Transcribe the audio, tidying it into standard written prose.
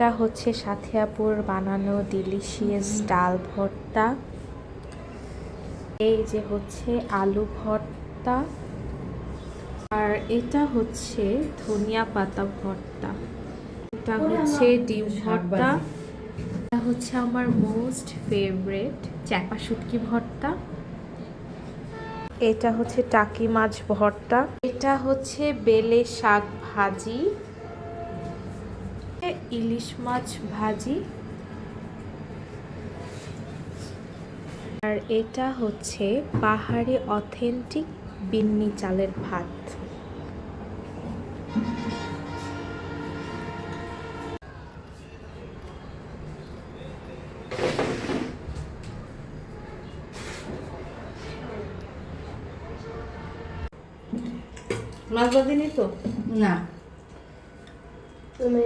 এটা হচ্ছে সাথিয়াপুর বানানো ডিলিশিয়াস ডাল ভর্তা। এই যে হচ্ছে আলু ভর্তা, আর এটা হচ্ছে ধনিয়া পাতা ভর্তা। এটা হচ্ছে ডিম ভর্তা। এটা হচ্ছে আমার মোস্ট ফেভারিট চাপা শুটকি ভর্তা। এটা হচ্ছে টাকি মাছ ভর্তা। এটা হচ্ছে বেলে শাক ভাজি, ইলিশ মাছ ভাজি, আর এটা হচ্ছে পাহাড়ি অথেন্টিক বিন্নি চালের ভাত। মাছ বাঁধিনি তো না তুমি